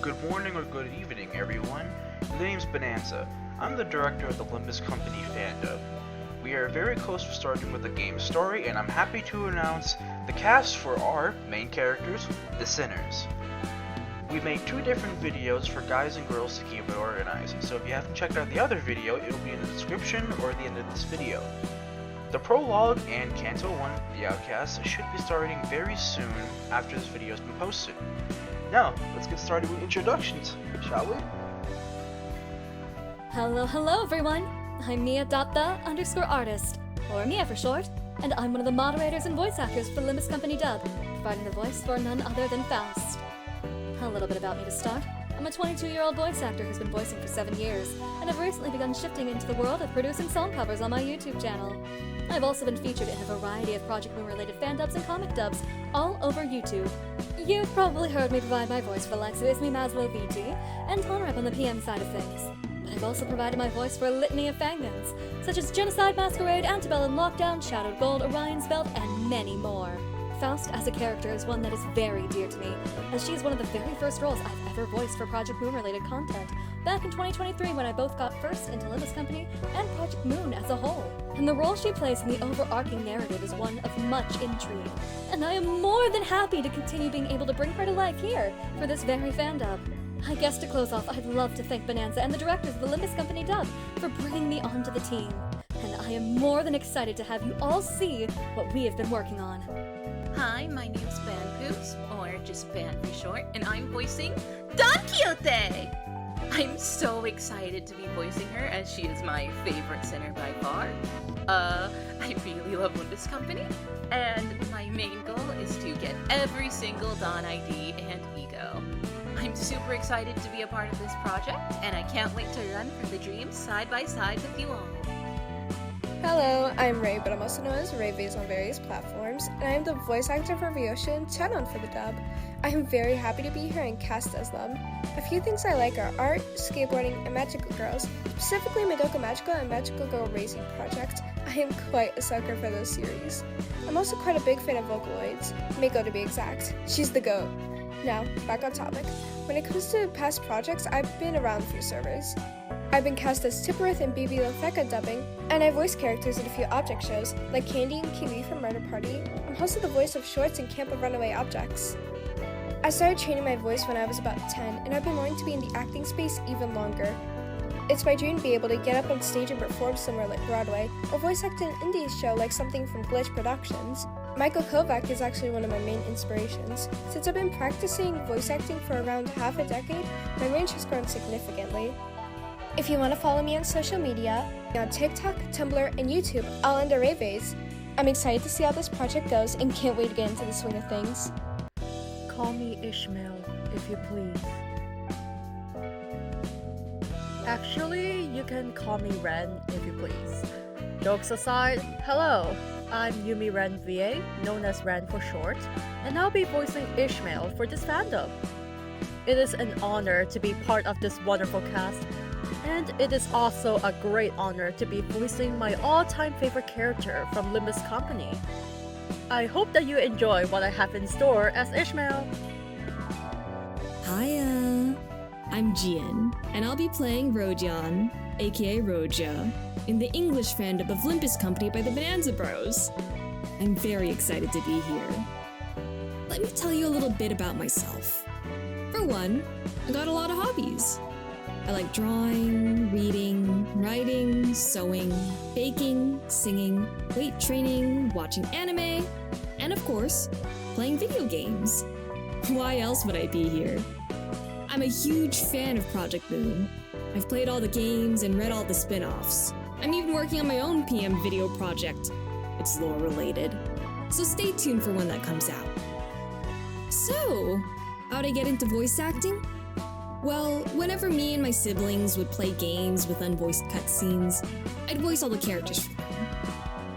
Good morning or good evening, everyone. The name's Bonanza. I'm the director of the Limbus company Fandub. We are very close to starting with the game's story, and I'm happy to announce the cast for our main characters, the Sinners. We made 2 different videos for guys and girls to keep it organized, so if you haven't checked out the other video, it'll be in the description or at the end of this video. The prologue and Canto 1, The Outcast, should be starting very soon after this video has been posted. Now, let's get started with introductions, shall we? Hello everyone! I'm Mia.the_artist, or Mia for short, and I'm one of the moderators and voice actors for the Limbus Company dub, providing the voice for none other than Faust. A little bit about me to start. I'm a 22-year-old voice actor who's been voicing for 7 years, and I've recently begun shifting into the world of producing song covers on my YouTube channel. I've also been featured in a variety of Project Moon-related fan dubs and comic dubs, all over YouTube. You've probably heard me provide my voice for the likes of Ismi Maslow VT and Tonrep on the PM side of things. But I've also provided my voice for a litany of fangans, such as Genocide Masquerade, Antebellum Lockdown, Shadowed Gold, Orion's Belt, and many more. Faust as a character is one that is very dear to me, as she is one of the very first roles I've ever voiced for Project Moon-related content, back in 2023 when I both got first into Limbus Company and Project Moon as a whole. And the role she plays in the overarching narrative is one of much intrigue, and I am more than happy to continue being able to bring her to life here for this very fandub. I guess to close off, I'd love to thank Bonanza and the directors of the Limbus Company dub for bringing me onto the team, and I am more than excited to have you all see what we have been working on. Hi, my name's Fandub, or just Fan for short, and I'm voicing Don Quixote! I'm so excited to be voicing her, as she is my favorite sinner by far. I really love Limbus Company, and my main goal is to get every single Don ID and ego. I'm super excited to be a part of this project, and I can't wait to run for the dreams side by side with you all. Hello, I'm Ray, but I'm also known as RayVaze on various platforms, and I am the voice actor for Ryoshu and Chenon for the dub. I am very happy to be here and cast as them. A few things I like are art, skateboarding, and magical girls, specifically Madoka Magical and Magical Girl Racing Project. I am quite a sucker for those series. I'm also quite a big fan of Vocaloids, Mako to be exact. She's the GOAT. Now, back on topic. When it comes to past projects, I've been around a few servers. I've been cast as Tipperith in BB Lofeka dubbing, and I voice characters in a few object shows, like Candy and Kiwi from Murder Party. I'm also the voice of Shorts in Camp of Runaway Objects. I started training my voice when I was about 10, and I've been wanting to be in the acting space even longer. It's my dream to be able to get up on stage and perform somewhere like Broadway, or voice act in an indie show like something from Glitch Productions. Michael Kovac is actually one of my main inspirations. Since I've been practicing voice acting for around half a decade, my range has grown significantly. If you want to follow me on social media, on TikTok, Tumblr, and YouTube, all under RayVaze. I'm excited to see how this project goes and can't wait to get into the swing of things. Call me Ishmael, if you please. Actually, you can call me Ren, if you please. Jokes aside, hello, I'm YumiRenVA, known as Ren for short, and I'll be voicing Ishmael for this fandom. It is an honor to be part of this wonderful cast, and it is also a great honor to be voicing my all-time favorite character from Limbus Company. I hope that you enjoy what I have in store as Ishmael. Hiya! I'm Juyen, and I'll be playing Rodion, aka Roja, in the English fandom of Limbus Company by the Bonanza Bros. I'm very excited to be here. Let me tell you a little bit about myself. For one, I got a lot of hobbies. I like drawing, reading, writing, sewing, baking, singing, weight training, watching anime, and of course, playing video games. Why else would I be here? I'm a huge fan of Project Moon. I've played all the games and read all the spin-offs. I'm even working on my own PM video project. It's lore-related. So stay tuned for when that comes out. So, how'd I get into voice acting? Well, whenever me and my siblings would play games with unvoiced cutscenes, I'd voice all the characters for them.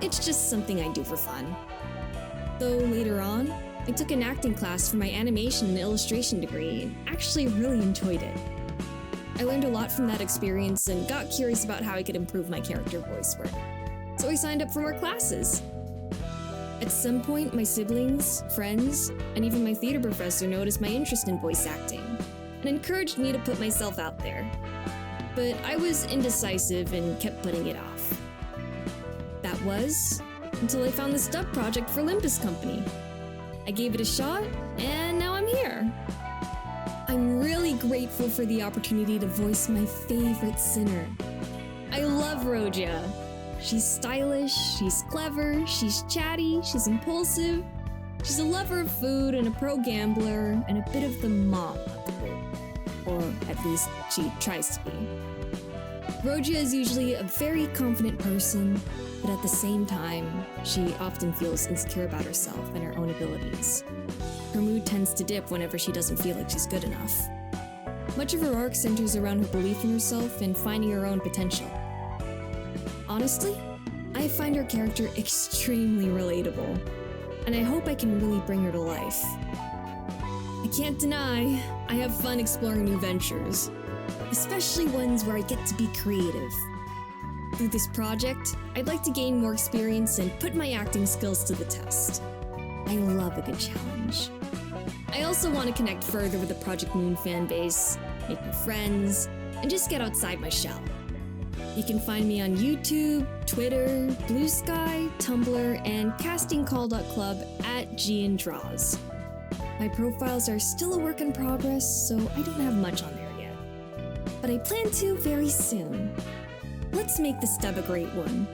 It's just something I do for fun. Though later on, I took an acting class for my animation and illustration degree and actually really enjoyed it. I learned a lot from that experience and got curious about how I could improve my character voice work. So I signed up for more classes. At some point, my siblings, friends, and even my theater professor noticed my interest in voice acting, and encouraged me to put myself out there. But I was indecisive and kept putting it off. That was until I found this dub project for Limbus Company. I gave it a shot, and now I'm here. I'm really grateful for the opportunity to voice my favorite sinner. I love Rodion. She's stylish, she's clever, she's chatty, she's impulsive. She's a lover of food and a pro gambler and a bit of the mom of the group. Or at least she tries to be. Rodion is usually a very confident person, but at the same time, she often feels insecure about herself and her own abilities. Her mood tends to dip whenever she doesn't feel like she's good enough. Much of her arc centers around her belief in herself and finding her own potential. Honestly, I find her character extremely relatable, and I hope I can really bring her to life. I can't deny, I have fun exploring new ventures, especially ones where I get to be creative. Through this project, I'd like to gain more experience and put my acting skills to the test. I love a good challenge. I also want to connect further with the Project Moon fanbase, make new friends, and just get outside my shell. You can find me on YouTube, Twitter, Blue Sky, Tumblr, and castingcall.club at juyen. My profiles are still a work in progress, so I don't have much on there yet. But I plan to very soon. Let's make this dub a great one.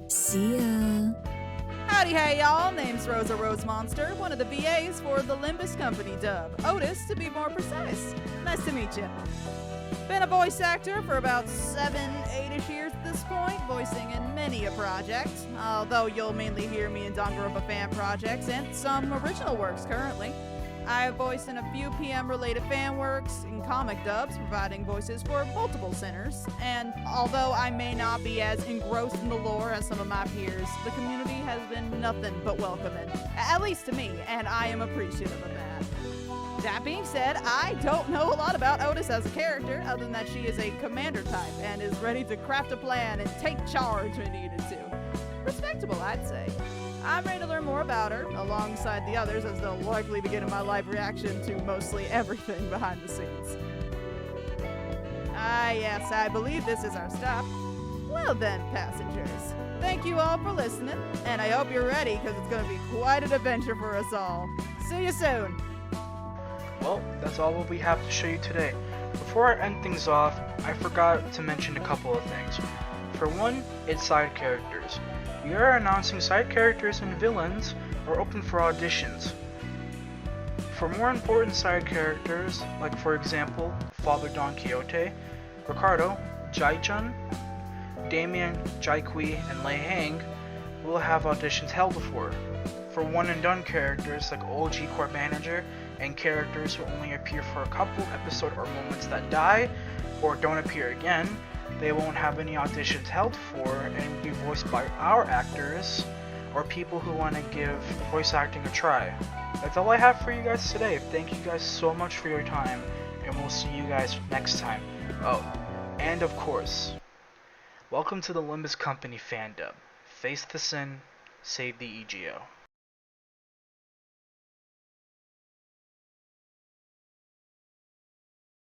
See ya! Howdy hey y'all, name's Rosa Rose Monster, one of the VAs for the Limbus Company dub. Outis, to be more precise. Nice to meet you. Been a voice actor for about 7-8ish years at this point, voicing in many a project, although you'll mainly hear me in Don Quixote fan projects and some original works currently. I have voiced in a few PM-related fan works and comic dubs, providing voices for multiple sinners, and although I may not be as engrossed in the lore as some of my peers, the community has been nothing but welcoming, at least to me, and I am appreciative of that. That being said, I don't know a lot about Outis as a character, other than that she is a commander type and is ready to craft a plan and take charge when needed to. Respectable, I'd say. I'm ready to learn more about her, alongside the others, as they'll likely be getting my live reaction to mostly everything behind the scenes. Ah yes, I believe this is our stop. Well then, passengers, thank you all for listening, and I hope you're ready, because it's going to be quite an adventure for us all. See you soon! Well, that's all what we have to show you today. Before I end things off, I forgot to mention a couple of things. For one, it's side characters. We are announcing side characters and villains are open for auditions. For more important side characters, like for example, Father Don Quixote, Ricardo, Jai-chun, Damien, Jai-kui, and Lei Hang, we'll have auditions held for. For one and done characters like OG Corp Manager and characters who only appear for a couple episode or moments that die or don't appear again, they won't have any auditions held for and will be voiced by our actors or people who want to give voice acting a try. That's all I have for you guys today. Thank you guys so much for your time, and we'll see you guys next time. Oh, and of course, welcome to the Limbus Company Fandub. Face the sin, save the EGO.